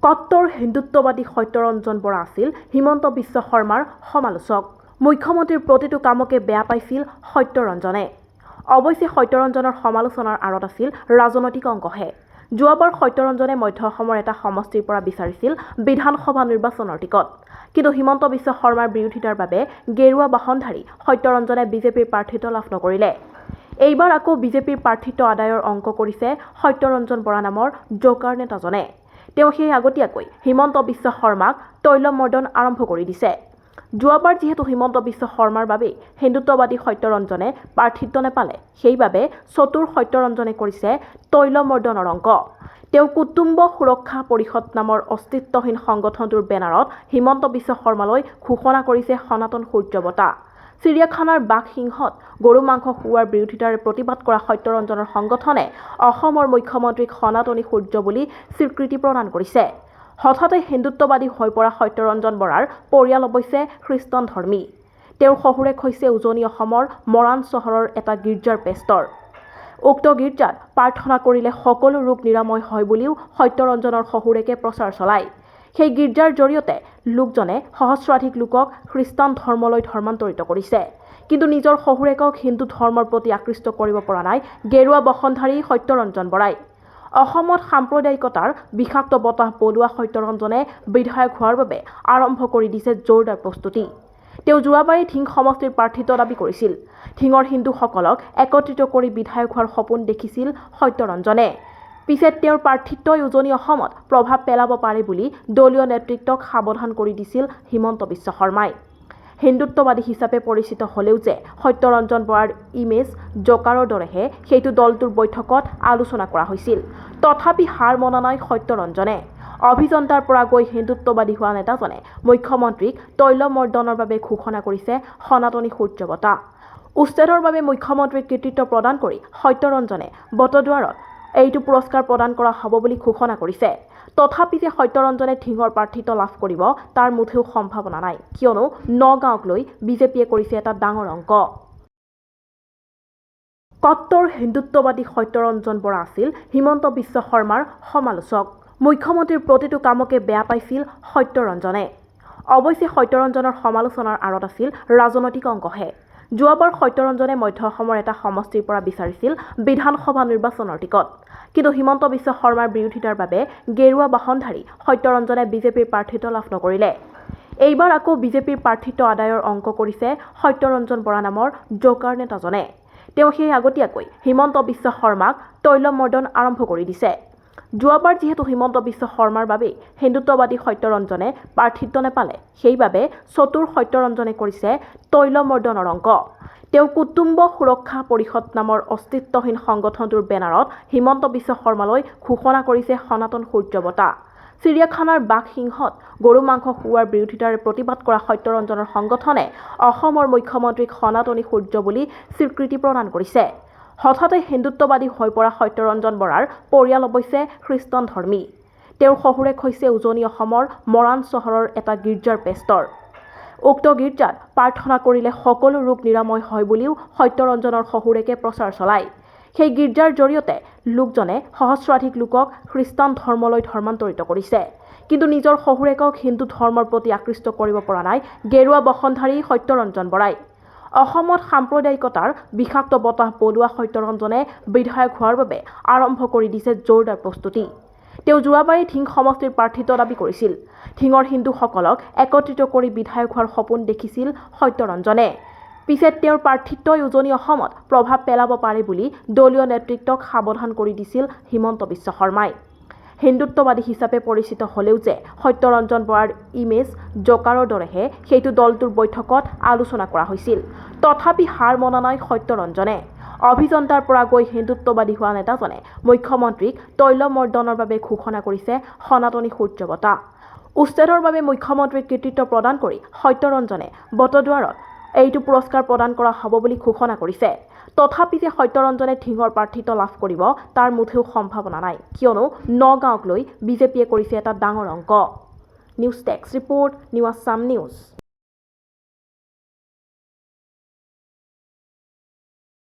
কট্টৰ হিন্দুত্ববাদী সত্যৰঞ্জন বৰা আছিল হিমন্ত বিশ্ব শৰ্মাৰ সমালোচক। মুখ্যমন্ত্ৰীৰ প্ৰতিটো কামকে বেয়া পাইছিল সত্যৰঞ্জনে। অৱশ্যে সত্যৰঞ্জনৰ সমালোচনাৰ আঁৰত আছিল ৰাজনৈতিক অংকহে। যোৱাবাৰ সত্যৰঞ্জনে মধ্য অসমৰ এটা সমষ্টিৰ পৰা বিচাৰিছিল বিধানসভা নিৰ্বাচনৰ টিকট। কিন্তু হিমন্ত বিশ্ব শৰ্মাৰ বিৰোধিতাৰ বাবে গেৰুৱা বাহনধাৰী সত্যৰঞ্জনে বিজেপিৰ প্ৰাৰ্থিত্ব লাভ নকৰিলে। এইবাৰ আকৌ বিজেপিৰ প্ৰাৰ্থিত্ব আদায়ৰ অংক কৰিছে সত্যৰঞ্জন বৰা নামৰ জোকাৰ নেতাজনে। তেওঁ সেই আগতীয়াকৈ হিমন্ত বিশ্ব শৰ্মাক তৈলমৰ্দন আৰম্ভ কৰি দিছে। যোৱাবাৰ যিহেতু হিমন্ত বিশ্ব শৰ্মাৰ বাবেই হিন্দুত্ববাদী সত্যৰঞ্জনে প্ৰাৰ্থিত্ব নেপালে, সেইবাবে চতুৰ সত্যৰঞ্জনে কৰিছে তৈলমৰ্দনৰ অংক। তেওঁ কুটুম্ব সুৰক্ষা পৰিষদ নামৰ অস্তিত্বহীন সংগঠনটোৰ বেনাৰত হিমন্ত বিশ্ব শৰ্মালৈ ঘোষণা কৰিছে সনাতন সূৰ্য বঁটা। চিৰিয়াখানাৰ বাঘ সিংহত গৰু মাংস খুওৱাৰ বিৰোধিতাৰে প্ৰতিবাদ কৰা সত্যৰঞ্জনৰ সংগঠনে অসমৰ মুখ্যমন্ত্ৰীক সনাতনী সূৰ্য বুলি স্বীকৃতি প্ৰদান কৰিছে। হঠাতে হিন্দুত্ববাদী হৈ পৰা সত্যৰঞ্জন বৰাৰ পৰিয়াল অৱশ্যে খ্ৰীষ্টান ধৰ্মী। তেওঁৰ শহুৰেক হৈছে উজনি অসমৰ মৰাণ চহৰৰ এটা গীৰ্জাৰ পেষ্টৰ। উক্ত গীৰ্জাত প্ৰাৰ্থনা কৰিলে সকলো ৰোগ নিৰাময় হয় বুলিও সত্যৰঞ্জনৰ শহুৰেকে প্ৰচাৰ চলায়। সেই গীৰ্জাৰ জৰিয়তে লোকজনে সহস্ৰাধিক লোকক খ্ৰীষ্টান ধৰ্মলৈ ধৰ্মান্তৰিত কৰিছে। কিন্তু নিজৰ শহুৰেকক হিন্দু ধৰ্মৰ প্ৰতি আকৃষ্ট কৰিব পৰা নাই গেৰুৱা বসনধাৰী সত্যৰঞ্জন বৰাই। অসমত সাম্প্ৰদায়িকতাৰ বিষাক্ত বতাহ বলোৱা সত্যৰঞ্জনে বিধায়ক হোৱাৰ বাবে আৰম্ভ কৰি দিছে জোৰদাৰ প্ৰস্তুতি। তেওঁ যোৱাবাৰেই ধিং সমষ্টিৰ প্ৰাৰ্থিত্ব দাবী কৰিছিল। ধিঙৰ হিন্দুসকলক একত্ৰিত কৰি বিধায়ক হোৱাৰ সপোন দেখিছিল সত্যৰঞ্জনে। পিছে তেওঁৰ প্ৰাৰ্থিত্বই উজনি অসমত প্ৰভাৱ পেলাব পাৰে বুলি দলীয় নেতৃত্বক সাৱধান কৰি দিছিল হিমন্ত বিশ্ব শৰ্মাই। হিন্দুত্ববাদী হিচাপে পৰিচিত হ'লেও যে সত্যৰঞ্জন বৰাৰ ইমেজ জোকাৰৰ দৰেহে সেইটো দলটোৰ বৈঠকত আলোচনা কৰা হৈছিল। তথাপি হাৰ মনা নাই সত্যৰঞ্জনে। অভিযন্তাৰ পৰা গৈ হিন্দুত্ববাদী হোৱা নেতাজনে মুখ্যমন্ত্ৰীক তৈলমৰ্দনৰ বাবে ঘোষণা কৰিছে সনাতনী সূৰ্য বঁটা। উচ্ছেদৰ বাবে মুখ্যমন্ত্ৰীক কৃতিত্ব প্ৰদান কৰি সত্যৰঞ্জনে বটদ্বাৰত এইটো পুৰস্কাৰ প্ৰদান কৰা হ'ব বুলি ঘোষণা কৰিছে। তথাপি যে সত্যৰঞ্জনে ধিঙৰ প্ৰাৰ্থিত্ব লাভ কৰিব তাৰ মুঠেও সম্ভাৱনা নাই, কিয়নো নগাঁৱক লৈ বিজেপিয়ে কৰিছে এটা ডাঙৰ অংক। কট্টৰ হিন্দুত্ববাদী সত্যৰঞ্জন বৰা আছিল হিমন্ত বিশ্ব শৰ্মাৰ সমালোচক। মুখ্যমন্ত্ৰীৰ প্ৰতিটো কামকে বেয়া পাইছিল সত্যৰঞ্জনে। অৱশ্যে সত্যৰঞ্জনৰ সমালোচনাৰ আঁৰত আছিল ৰাজনৈতিক অংকহে। যোৱাবাৰ সত্যৰঞ্জনে মধ্য অসমৰ এটা সমষ্টিৰ পৰা বিচাৰিছিল বিধানসভা নিৰ্বাচনৰ টিকট। কিন্তু হিমন্ত বিশ্ব শৰ্মাৰ বিৰোধিতাৰ বাবে গেৰুৱা বাহনধাৰী সত্যৰঞ্জনে বিজেপিৰ প্ৰাৰ্থিত্ব লাভ নকৰিলে। এইবাৰ আকৌ বিজেপিৰ প্ৰাৰ্থিত্ব আদায়ৰ অংক কৰিছে সত্যৰঞ্জন বৰা নামৰ জোকাৰ নেতাজনে। তেওঁ সেই আগতীয়াকৈ হিমন্ত বিশ্ব শৰ্মাক তৈলমৰ্দন আৰম্ভ কৰি দিছে। যোৱাবাৰ যিহেতু হিমন্ত বিশ্ব শৰ্মাৰ বাবেই হিন্দুত্ববাদী সত্যৰঞ্জনে প্ৰাৰ্থিত্ব নেপালে, সেইবাবে চতুৰ সত্যৰঞ্জনে কৰিছে তৈলমৰ্দনৰ অংক। তেওঁ কুটুম্ব সুৰক্ষা পৰিষদ নামৰ অস্তিত্বহীন সংগঠনটোৰ বেনাৰত হিমন্ত বিশ্ব শৰ্মালৈ ঘোষণা কৰিছে সনাতন সূৰ্য বঁটা। চিৰিয়াখানাৰ বাঘ সিংহত গৰু মাংস খুওৱাৰ বিৰোধিতাৰে প্ৰতিবাদ কৰা সত্যৰঞ্জনৰ সংগঠনে অসমৰ মুখ্যমন্ত্ৰীক সনাতনী সূৰ্য বুলি স্বীকৃতি প্ৰদান কৰিছে। হঠাতে হিন্দুত্ববাদী হৈ পৰা সত্যৰঞ্জন বৰাৰ পৰিয়াল অৱশ্যে খ্ৰীষ্টান ধৰ্মী। তেওঁৰ শহুৰেক হৈছে উজনি অসমৰ মৰাণ চহৰৰ এটা গীৰ্জাৰ পেষ্টৰ। উক্ত গীৰ্জাত প্ৰাৰ্থনা কৰিলে সকলো ৰোগ নিৰাময় হয় বুলিও সত্যৰঞ্জনৰ শহুৰেকে প্ৰচাৰ চলায়। সেই গীৰ্জাৰ জৰিয়তে লোকজনে সহস্ৰাধিক লোকক খ্ৰীষ্টান ধৰ্মলৈ ধৰ্মান্তৰিত কৰিছে। কিন্তু নিজৰ শহুৰেকক হিন্দু ধৰ্মৰ প্ৰতি আকৃষ্ট কৰিব পৰা নাই গেৰুৱা বসনধাৰী সত্যৰঞ্জন বৰাই। অসমত সাম্প্ৰদায়িকতাৰ বিষাক্ত বতাহ বলোৱা সত্যৰঞ্জনে বিধায়ক হোৱাৰ বাবে আৰম্ভ কৰি দিছে জোৰদাৰ প্ৰস্তুতি। তেওঁ যোৱাবাৰেই ধিং সমষ্টিৰ প্ৰাৰ্থিত্ব দাবী কৰিছিল। ধিঙৰ হিন্দুসকলক একত্ৰিত কৰি বিধায়ক হোৱাৰ সপোন দেখিছিল সত্যৰঞ্জনে। পিছে তেওঁৰ প্ৰাৰ্থিত্বই উজনি অসমত প্ৰভাৱ পেলাব পাৰে বুলি দলীয় নেতৃত্বক সাৱধান কৰি দিছিল হিমন্ত বিশ্ব শৰ্মাই। হিন্দুত্ববাদী হিচাপে পৰিচিত হ'লেও যে সত্যৰঞ্জন বৰাৰ ইমেজ জোকাৰৰ দৰেহে সেইটো দলটোৰ বৈঠকত আলোচনা কৰা হৈছিল। তথাপি হাৰ মনা নাই সত্যৰঞ্জনে। অভিযন্তাৰ পৰা গৈ হিন্দুত্ববাদী হোৱা নেতাজনে মুখ্যমন্ত্ৰীক তৈলমৰ্দনৰ বাবে ঘোষণা কৰিছে সনাতনী সূৰ্য বঁটা। উচ্ছেদৰ বাবে মুখ্যমন্ত্ৰীক কৃতিত্ব প্ৰদান কৰি সত্যৰঞ্জনে বটদ্বাৰত এইটো পুৰস্কাৰ প্ৰদান কৰা হ'ব বুলি ঘোষণা কৰিছে। তথাপি যে সত্যৰঞ্জনে ধিঙৰ প্ৰাৰ্থিত্ব লাভ কৰিব তাৰ মুঠেও সম্ভাৱনা নাই, কিয়নো নগাঁৱক লৈ বিজেপিয়ে কৰিছে এটা ডাঙৰ অংক। News desk report, new Assam news.